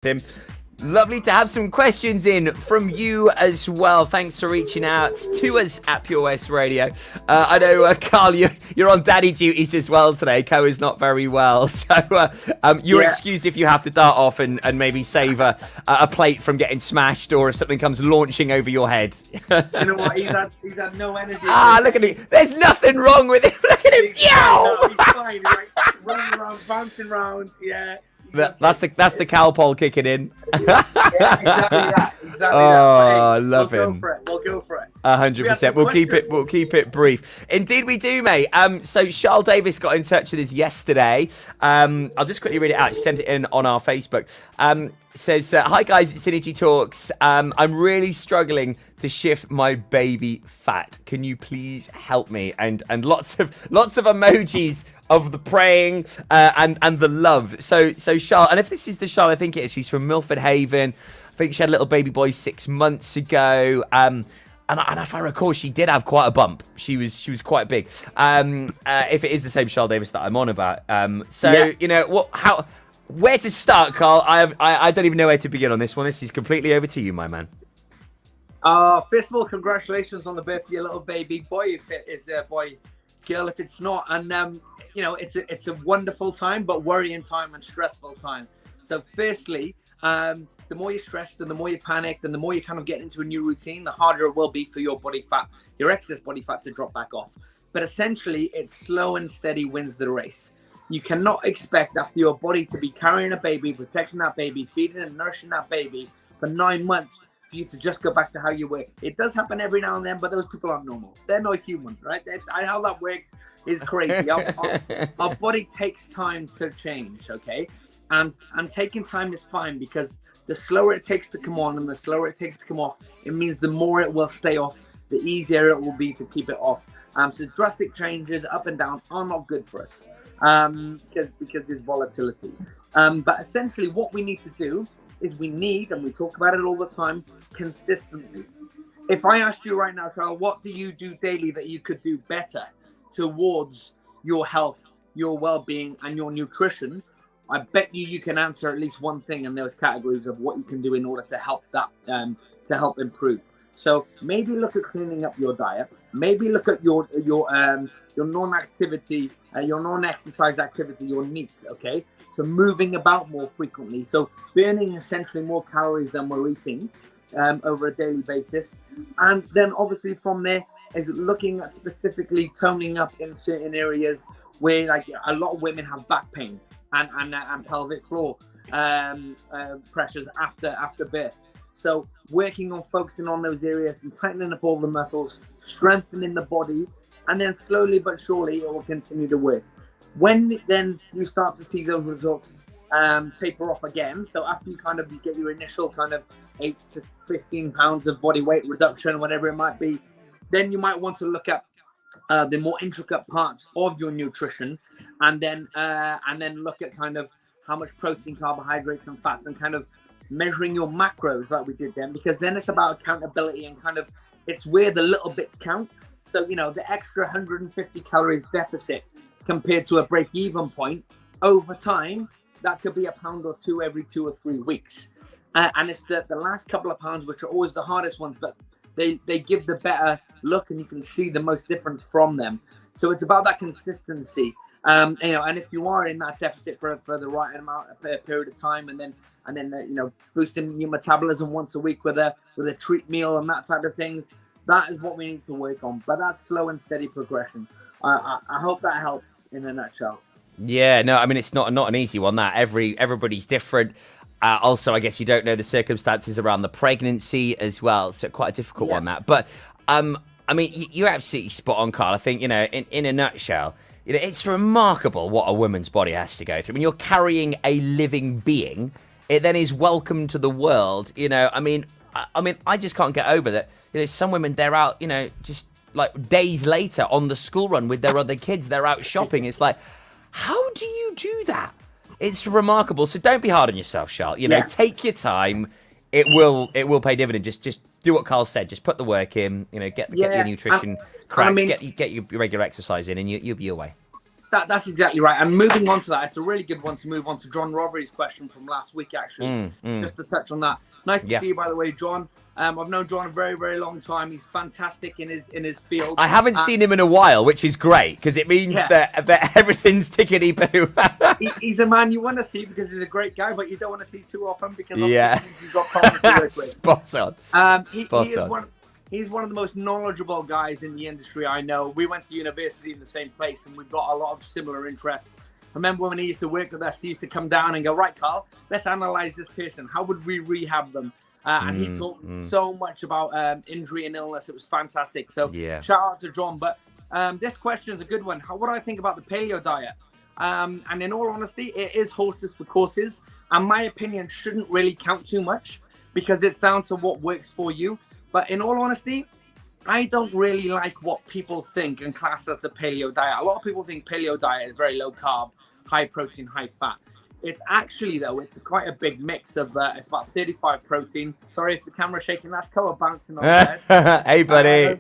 him. Lovely to have some questions in from you as well. Thanks for reaching out to us at Pure West Radio. I know, Carl, you're on daddy duties as well today. Co is not very well. So you're excused if you have to dart off and maybe save a plate from getting smashed or if something comes launching over your head. You know what? He's had no energy. Look at him. There's nothing wrong with him. Look at him. He's fine. He's like running around, bouncing around. Yeah. That's the cowpole kicking in. Yeah, exactly that. Oh, I love him. We'll go for it. 100%. We'll keep it brief. Indeed, we do, mate. So Charles Davis got in touch with us yesterday. I'll just quickly read it out. She sent it in on our Facebook. Says, "Hi guys, it's Synergy Talks. I'm really struggling to shift my baby fat. Can you please help me?" And lots of emojis of the praying and the love. So Charlotte, and if this is the Charlotte I think it is, she's from Milford Haven. I think she had a little baby boy 6 months ago. And if I recall, she did have quite a bump. She was quite big. If it is the same Charlotte Davis that I'm on about. You know where to start, Carl? I don't even know where to begin on this one. This is completely over to you, my man. First of all, congratulations on the birth of your little baby boy. If it is a boy, girl, if it's not, and you know, it's a wonderful time, but worrying time and stressful time. So firstly, the more you're stressed and the more you panic and the more you kind of get into a new routine, the harder it will be for your body fat, your excess body fat, to drop back off. But essentially, it's slow and steady wins the race. You cannot expect after your body to be carrying a baby, protecting that baby, feeding and nourishing that baby for 9 months for you to just go back to how you were. It does happen every now and then, but those people aren't normal. They're not human, right? How that works is crazy. Our body takes time to change, okay? And taking time is fine, because the slower it takes to come on and the slower it takes to come off, it means the more it will stay off, the easier it will be to keep it off. So drastic changes up and down are not good for us, because there's volatility. But essentially what we need to do is and we talk about it all the time, consistency. If I asked you right now, Carl, what do you do daily that you could do better towards your health, your well-being and your nutrition, I bet you can answer at least one thing in those categories of what you can do in order to help that, to help improve. So maybe look at cleaning up your diet. Maybe look at your non-activity, your non-exercise activity, your NEAT, okay? So moving about more frequently. So burning essentially more calories than we're eating over a daily basis. And then obviously from there is looking at specifically toning up in certain areas where, like, a lot of women have back pain and pelvic floor pressures after birth. So working on focusing on those areas and tightening up all the muscles, strengthening the body, and then slowly but surely it will continue to work. When then you start to see those results taper off again, so after you get your initial kind of 8 to 15 pounds of body weight reduction, whatever it might be, then you might want to look at the more intricate parts of your nutrition, and then look at kind of how much protein, carbohydrates and fats, and kind of measuring your macros like we did then, because then it's about accountability and kind of it's where the little bits count. So, you know, the extra 150 calories deficit compared to a break-even point, over time, that could be a pound or two every 2 or 3 weeks. And it's the last couple of pounds, which are always the hardest ones, but they give the better look and you can see the most difference from them. So it's about that consistency. You know, and if you are in that deficit for the right amount, a period of time, and then you know, boosting your metabolism once a week with a treat meal and that type of things, that is what we need to work on. But that's slow and steady progression. I hope that helps in a nutshell. Yeah, no, I mean, it's not an easy one. That everybody's different. Also, I guess you don't know the circumstances around the pregnancy as well, so quite a difficult one, that. But I mean, you're absolutely spot on, Carl. I think, you know, in a nutshell, you know, it's remarkable what a woman's body has to go through. When you're carrying a living being, it then is welcome to the world. You know, I mean, I just can't get over that. You know, some women, they're out, you know, just like days later on the school run with their other kids. They're out shopping. It's like, how do you do that? It's remarkable. So don't be hard on yourself, Charlotte. You know, take your time. It will pay dividend. Just do what Carl said. Just put the work in. You know, get your nutrition correct. Get your regular exercise in, and you'll be away. That's exactly right. And moving on to that, it's a really good one to move on to John Rovery's question from last week, actually. Just to touch on that. Nice to see you, by the way, John. I've known John a very, very long time. He's fantastic in his field. I haven't seen him in a while, which is great because it means that everything's tickety-boo. He's a man you want to see because he's a great guy, but you don't want to see too often because he's got problems to work with. Spot on. He's one of the most knowledgeable guys in the industry I know. We went to university in the same place, and we've got a lot of similar interests. I remember when he used to work with us, he used to come down and go, right, Carl, let's analyze this person. How would we rehab them? And he taught me so much about injury and illness. It was fantastic. So shout out to John. But this question is a good one. What do I think about the paleo diet? And in all honesty, it is horses for courses. And my opinion shouldn't really count too much because it's down to what works for you. But in all honesty, I don't really like what people think and class as the paleo diet. A lot of people think paleo diet is very low carb, high protein, high fat. It's actually, though, it's quite a big mix of, it's about 35 protein. Sorry if the camera's shaking, that's Koa bouncing on the head. Hey, buddy.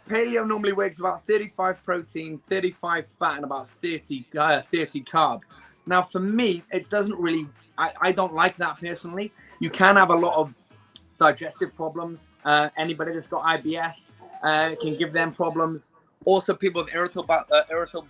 Paleo normally works about 35 protein, 35 fat, and about 30 carb. Now, for me, it doesn't really, I don't like that personally. You can have a lot of digestive problems. Anybody that's got IBS can give them problems. Also, people with irritable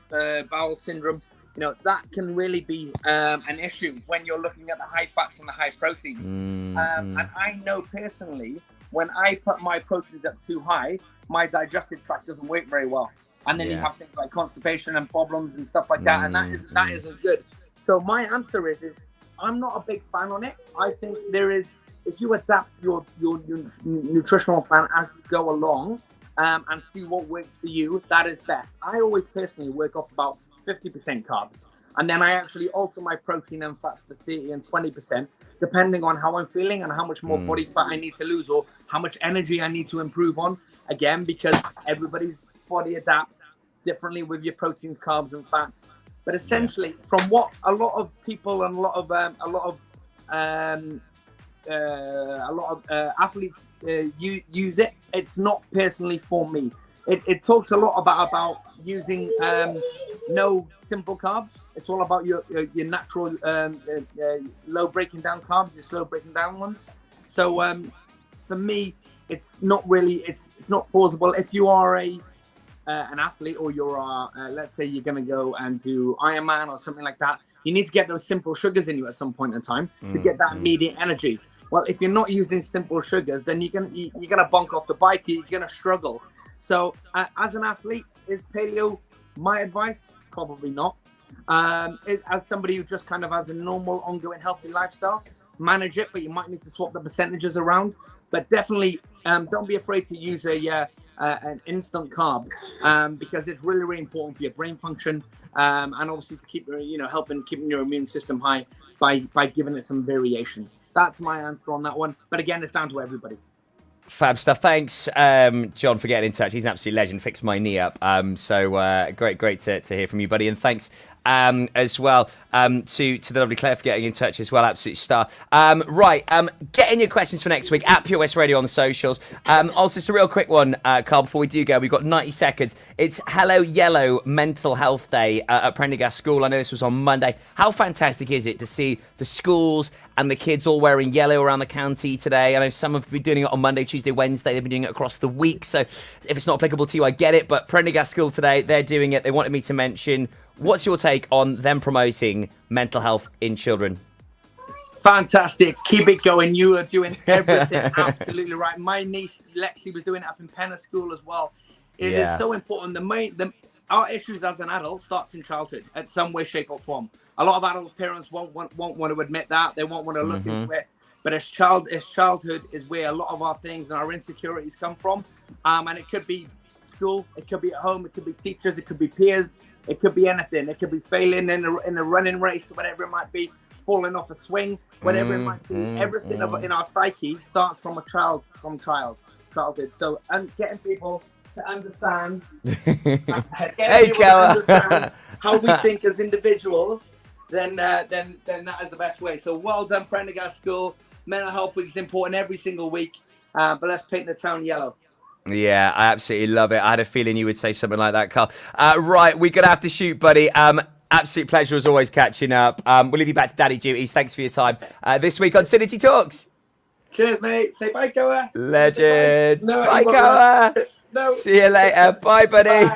bowel syndrome, you know, that can really be an issue when you're looking at the high fats and the high proteins. And I know personally, when I put my proteins up too high, my digestive tract doesn't work very well. And then you have things like constipation and problems and stuff like that. And that isn't good. So my answer is I'm not a big fan on it. I think there is, if you adapt your nutritional plan as you go along and see what works for you, that is best. I always personally work off about 50% carbs. And then I actually alter my protein and fats to 30 and 20%, depending on how I'm feeling and how much more body fat I need to lose or how much energy I need to improve on. Again, because everybody's body adapts differently with your proteins, carbs, and fats. But essentially, from what a lot of people and a lot of athletes use it, it's not personally for me. It talks a lot about using no simple carbs. It's all about your natural low breaking down carbs, your slow breaking down ones. So for me, it's not really, it's not plausible. If you are an athlete, or you're let's say you're going to go and do Ironman or something like that, you need to get those simple sugars in you at some point in time to get that immediate energy. Well, if you're not using simple sugars, then you're gonna bonk off the bike. You're gonna struggle. So, as an athlete, is paleo my advice? Probably not. As somebody who just kind of has a normal, ongoing, healthy lifestyle, manage it, but you might need to swap the percentages around. But definitely, don't be afraid to use an instant carb because it's really, really important for your brain function and obviously to keep helping keeping your immune system high by giving it some variation. That's my answer on that one. But again, it's down to everybody. Fab stuff. Thanks, John, for getting in touch. He's an absolute legend. Fixed my knee up. So great to hear from you, buddy. And thanks as well to the lovely Claire for getting in touch as well. Absolute star. Get in your questions for next week at Pure West Radio on the socials. Also, just a real quick one, Carl, before we do go. We've got 90 seconds. It's Hello Yellow Mental Health Day at Prendergast School. I know this was on Monday. How fantastic is it to see the schools and the kids all wearing yellow around the county today? I know some have been doing it on Monday, Tuesday, Wednesday. They've been doing it across the week. So if it's not applicable to you, I get it. But Prendergast School today, they're doing it. They wanted me to mention. What's your take on them promoting mental health in children? Fantastic. Keep it going. You are doing everything absolutely right. My niece, Lexi, was doing it up in Penna School as well. It is so important. Our issues as an adult starts in childhood at some way, shape or form. A lot of adult parents won't want to admit that. They won't want to look into it. But as childhood is where a lot of our things and our insecurities come from. And it could be school. It could be at home. It could be teachers. It could be peers. It could be anything. It could be failing in a running race, whatever it might be, falling off a swing, whatever it might be. Everything in our psyche starts from childhood. So, and getting people to understand, understand how we think as individuals, then that is the best way. So, well done, Prendergast School. Mental Health Week is important every single week, but let's paint the town yellow. Yeah, I absolutely love it. I had a feeling you would say something like that, Carl. Right, we're going to have to shoot, buddy. Absolute pleasure as always catching up. We'll leave you back to daddy duties. Thanks for your time this week on Synergy Talks. Cheers, mate. Say bye, Goa. Legend. No, Bye, you won't Koa. laugh. No. See you later. Bye, buddy. Bye.